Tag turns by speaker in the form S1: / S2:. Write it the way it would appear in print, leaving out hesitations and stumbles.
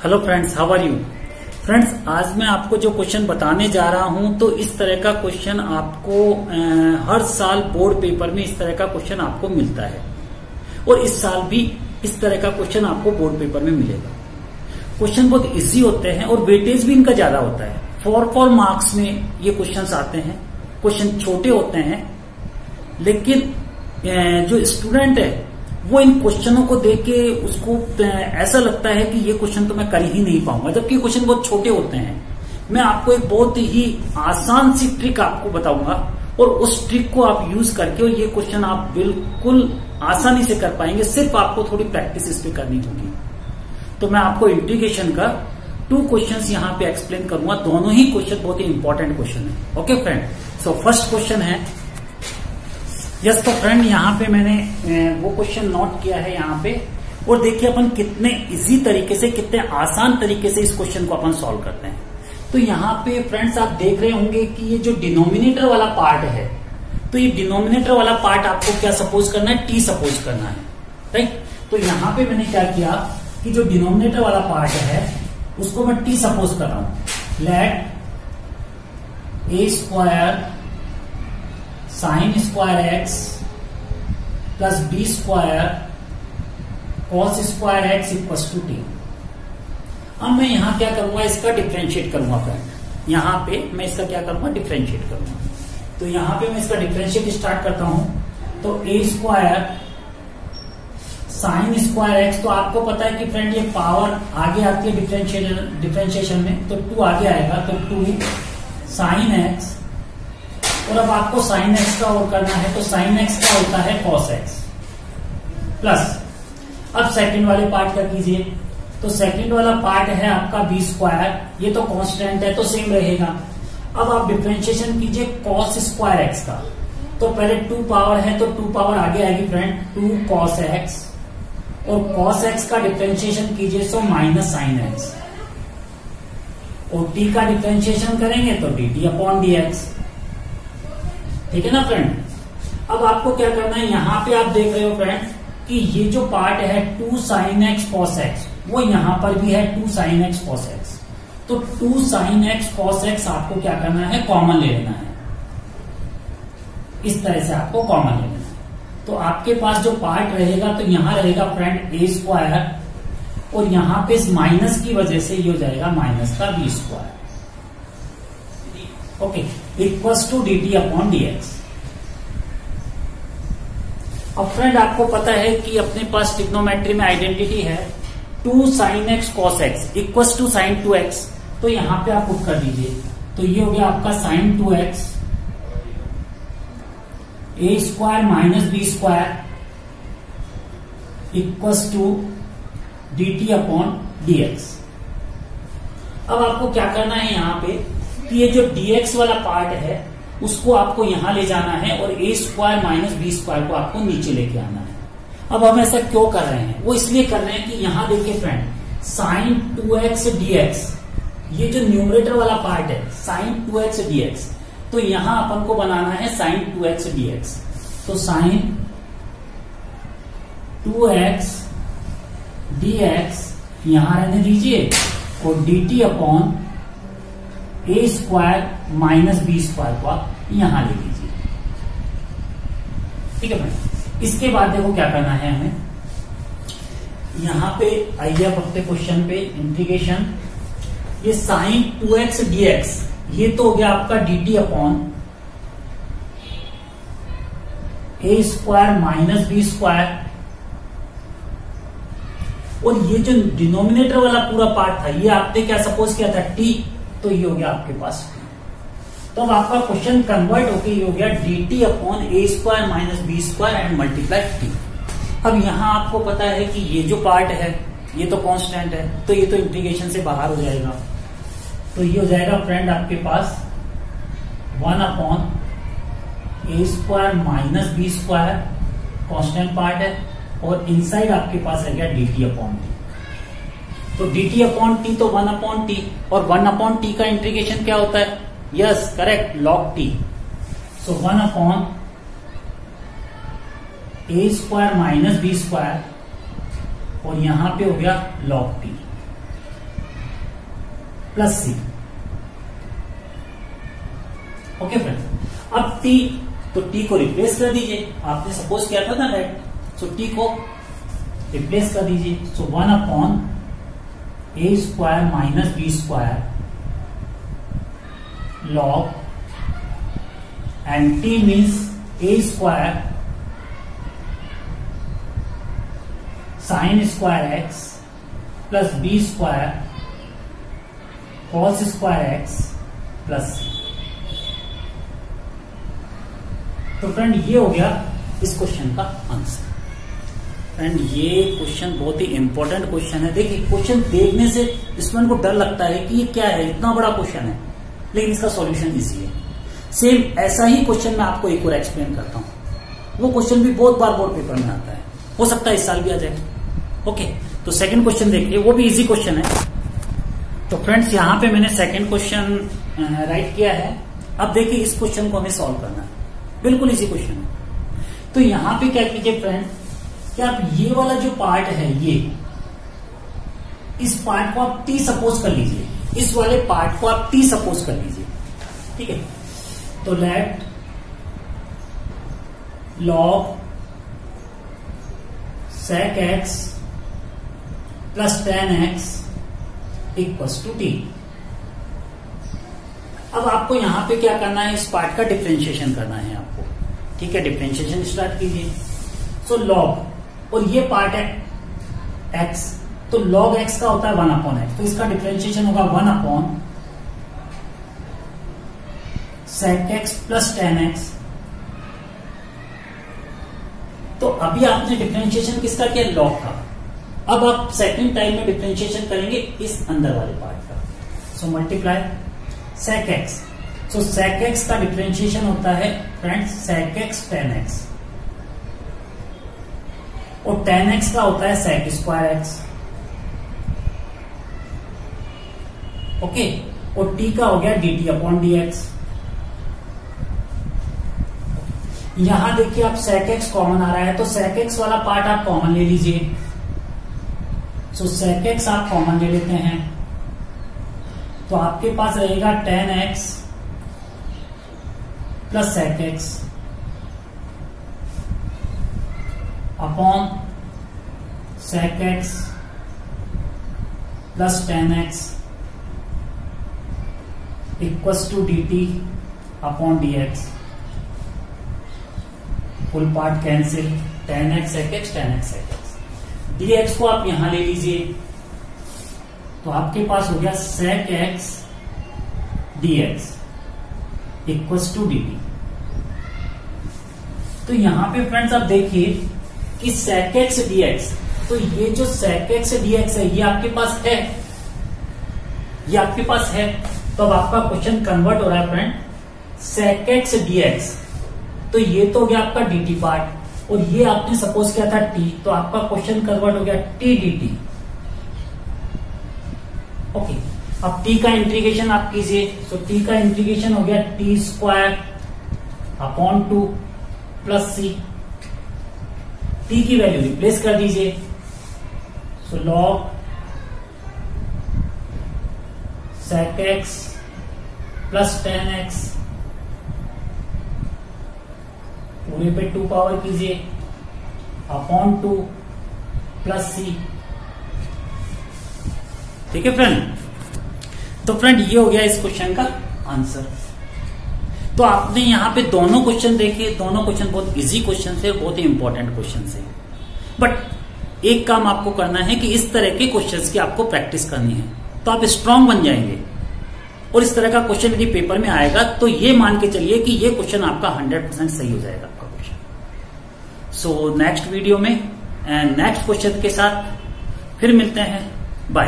S1: Hello friends, how are you. Friends, आज मैं आपको जो क्वेश्चन बताने जा रहा हूं तो इस तरह का क्वेश्चन आपको हर साल बोर्ड पेपर में इस तरह का क्वेश्चन आपको मिलता है और इस साल भी इस तरह का क्वेश्चन आपको बोर्ड पेपर में मिलेगा। क्वेश्चन बहुत इजी होते हैं और वेटेज भी इनका ज्यादा होता है। 4 मार्क्स में ये क्वेश्चन आते हैं। क्वेश्चन छोटे होते हैं लेकिन जो स्टूडेंट है वो इन क्वेश्चनों को देख के उसको ऐसा लगता है कि ये क्वेश्चन तो मैं कर ही नहीं पाऊंगा, जबकि क्वेश्चन बहुत छोटे होते हैं। मैं आपको एक बहुत ही आसान सी ट्रिक आपको बताऊंगा और उस ट्रिक को आप यूज करके और ये क्वेश्चन आप बिल्कुल आसानी से कर पाएंगे। सिर्फ आपको थोड़ी प्रैक्टिस इस पे करनी होगी। तो मैं आपको इंटीग्रेशन का 2 क्वेश्चंस यहाँ पे एक्सप्लेन करूंगा। दोनों ही क्वेश्चन बहुत ही इंपॉर्टेंट क्वेश्चन है। Okay friend, so first question है यस। तो फ्रेंड, यहाँ पे मैंने वो क्वेश्चन नोट किया है यहाँ पे और देखिए अपन कितने इजी तरीके से, कितने आसान तरीके से इस क्वेश्चन को अपन सॉल्व करते हैं। तो यहाँ पे फ्रेंड्स आप देख रहे होंगे कि ये जो डिनोमिनेटर वाला पार्ट है, तो ये डिनोमिनेटर वाला पार्ट आपको क्या सपोज करना है, टी सपोज करना है, राइट। तो यहाँ पे मैंने क्या किया कि जो डिनोमिनेटर वाला पार्ट है उसको मैं टी सपोज कर रहा हूं। Let a square sine square x plus b square cos square x equal to t. अब मैं यहां क्या करूंगा, इसका डिफरेंशिएट करूंगा फ्रेंड। यहां पे मैं इसका क्या करूंगा, डिफरेंशिएट करूंगा। तो यहां पे मैं इसका डिफरेंशिएट स्टार्ट करता हूं। तो ए स्क्वायर साइन स्क्वायर एक्स, तो आपको पता है कि फ्रेंड ये पावर आगे आती है डिफरेंशिएशन में, तो 2 आगे आएगा, तो 2 साइन एक्स। और अब आपको साइन एक्स का और करना है, तो साइन एक्स का होता है कॉस एक्स प्लस। अब सेकंड वाले पार्ट का कीजिए। तो सेकंड वाला पार्ट है आपका बी स्क्वायर, ये तो कांस्टेंट है तो सेम रहेगा। अब आप डिफरेंशिएशन कीजिए कॉस स्क्वायर एक्स का। तो पहले 2 पावर है तो 2 पावर आगे आएगी फ्रेंड, 2 कॉस एक्स। और कॉस एक्स का डिफरेंशिएशन कीजिए सो माइनस साइन एक्स। और टी का डिफरेंशिएशन करेंगे तो D t upon d x. ठीक है ना फ्रेंड। अब आपको क्या करना है, यहां पे आप देख रहे हो फ्रेंड कि ये जो पार्ट है 2 साइन एक्स कॉस एक्स, वो यहां पर भी है 2 साइन एक्स कॉस एक्स। तो 2 साइन एक्स कॉस एक्स आपको क्या करना है, कॉमन ले लेना है। इस तरह से आपको कॉमन ले लेना है। तो आपके पास जो पार्ट रहेगा तो यहां रहेगा फ्रेंड ए स्क्वायर और यहां पे इस माइनस की वजह से ये हो जाएगा माइनस का b square. Okay, equals to d t upon d x. अब फ्रेंड आपको पता है कि अपने पास ट्रिग्नोमेट्री में आइडेंटिटी है 2 sine x cos x equals to sine 2x। तो यहां पे आप पुट कर दीजिए। तो ये हो गया आपका sine 2x a square minus b square equals to d t upon d x. अब आपको क्या करना है यहां पे कि ये जो dx वाला पार्ट है उसको आपको यहां ले जाना है और ए स्क्वायर माइनस बी स्क्वायर को आपको नीचे लेके आना है। अब हम ऐसा क्यों कर रहे हैं, वो इसलिए कर रहे हैं कि यहां देखिए फ्रेंड साइन 2x dx, ये जो न्यूमरेटर वाला पार्ट है साइन 2x dx, तो यहां अपन को बनाना है साइन 2x dx। तो साइन 2x dx यहां रहने दीजिए और dt upon a square minus b square को आप यहां ले लीजिए। ठीक है भाई। इसके बाद देखो क्या करना है हमें, यहां पे आइए आप अपने क्वेश्चन पे इंटीग्रेशन। ये साइन 2x dx ये तो हो गया आपका dt upon a square minus b square. और ये जो डिनोमिनेटर वाला पूरा पार्ट था ये आपने क्या सपोज किया था, t, तो ये हो गया आपके पास t। तो अब आपका क्वेश्चन कन्वर्ट होके ये हो गया dt upon a square minus b square and multiply t। अब यहां आपको पता है कि ये जो पार्ट है ये तो कांस्टेंट है, तो ये तो इंटीग्रेशन से बाहर हो जाएगा। तो ये हो जाएगा फ्रेंड आपके पास 1 upon a square minus b square, constant part है, और इनसाइड आपके पास है गया dt अपॉन टी। तो dt अपॉन टी तो 1 अपॉन टी, और 1 अपॉन टी का इंटीग्रेशन क्या होता है, yes correct, log t. So 1 upon a square minus b square और यहां पे हो गया log t। Plus c. Okay friends, अब टी, तो टी को रिप्लेस कर दीजिए, आपने सपोज किया था ना राइट, सो टी को रिप्लेस कर दीजिए। So 1 upon a square minus b square log, and t means a square sine square x plus b square cos square x plus सी। तो फ्रेंड ये हो गया इस क्वेश्चन का आंसर। फ्रेंड ये क्वेश्चन बहुत ही इंपॉर्टेंट क्वेश्चन है। देखिए क्वेश्चन देखने से स्टूडेंट को डर लगता है कि ये क्या है, इतना बड़ा क्वेश्चन है, लेकिन इसका सॉल्यूशन इजी है। सेम ऐसा ही क्वेश्चन मैं आपको एक और एक्सप्लेन करता हूं। वो क्वेश्चन भी बहुत बार बोर्ड पेपर में आता है, हो सकता है इस साल भी आ जाए। ओके, तो सेकंड क्वेश्चन देखिए, वो भी इजी क्वेश्चन है। तो फ्रेंड्स यहाँ पे मैंने सेकंड क्वेश्चन राइट किया है। अब देखिए इस क्वेश्चन को हमें सॉल्व करना है, बिल्कुल इजी क्वेश्चन है। तो यहां पे क्या कीजिए फ्रेंड, कि आप ये वाला जो पार्ट है, ये इस पार्ट को आप टी सपोज कर लीजिए, इस वाले पार्ट को आप टी सपोज कर लीजिए, ठीक है। तो let log sec x plus tan x equals to t. अब आपको यहां पे क्या करना है, इस पार्ट का डिफरेंशिएशन करना है आपको, ठीक है। डिफरेंशिएशन स्टार्ट कीजिए। सो लॉग, और ये पार्ट है x, तो log x का होता है 1 अपॉन x, तो इसका डिफरेंशिएशन होगा 1 upon sec x plus tan x। तो अभी आपने डिफरेंशिएशन किसका किया, log का। अब आप सेकंड टाइम में डिफरेंशिएशन करेंगे इस अंदर वाले पार्ट का। सो मल्टीप्लाई sec x, सो sec x का डिफरेंशिएशन होता है friends sec x tan x, और tan x का होता है sec स्क्वायर x। ओके, और t का हो गया dt अपॉन dx। यहां देखिए आप sec x कॉमन आ रहा है, तो sec x वाला पार्ट आप कॉमन ले लीजिए। सो sec x आप कॉमन ले लेते हैं, तो आपके पास रहेगा tan x plus sec x upon sec x plus tan x equals to dt upon dx। Full part cancel, tan x sec x tan x sec x, dx को आप यहां ले लीजिए, तो आपके पास हो गया sec x dx equals to dt। तो यहां पे फ्रेंड्स आप देखिए कि sec x dx, तो ये जो sec x dx है ये आपके पास है, ये आपके पास है। तो अब आपका क्वेश्चन कन्वर्ट हो रहा है फ्रेंड, sec x dx, तो ये तो हो गया आपका dt पार्ट, और ये आपने सपोज किया था t, तो आपका क्वेश्चन कन्वर्ट हो गया t dt। ओके, अब t का इंटीग्रेशन आप कीजिए। सो t का इंटीग्रेशन हो गया t square upon 2 plus c, t की वैल्यू रिप्लेस कर दीजिए। सो log sec x plus tan x पूरे पे 2 पावर कीजिए अपॉन 2 प्लस c, ठीक है फ्रेंड। तो फ्रेंड ये हो गया इस क्वेश्चन का आंसर। तो आपने यहाँ पे दोनों क्वेश्चन देखे, दोनों क्वेश्चन बहुत इजी क्वेश्चन थे, बहुत ही इंपॉर्टेंट क्वेश्चन थे। बट एक काम आपको करना है कि इस तरह के क्वेश्चंस की आपको प्रैक्टिस करनी है, तो आप स्ट्रांग बन जाएंगे। और इस तरह का क्वेश्चन यदि पेपर में आएगा तो ये मान के चलिए कि ये क्वेश्चन आपका 100% सही हो जाएगा आपका क्वेश्चन। सो नेक्स्ट वीडियो में नेक्स्ट क्वेश्चन के साथ फिर मिलते हैं। बाय।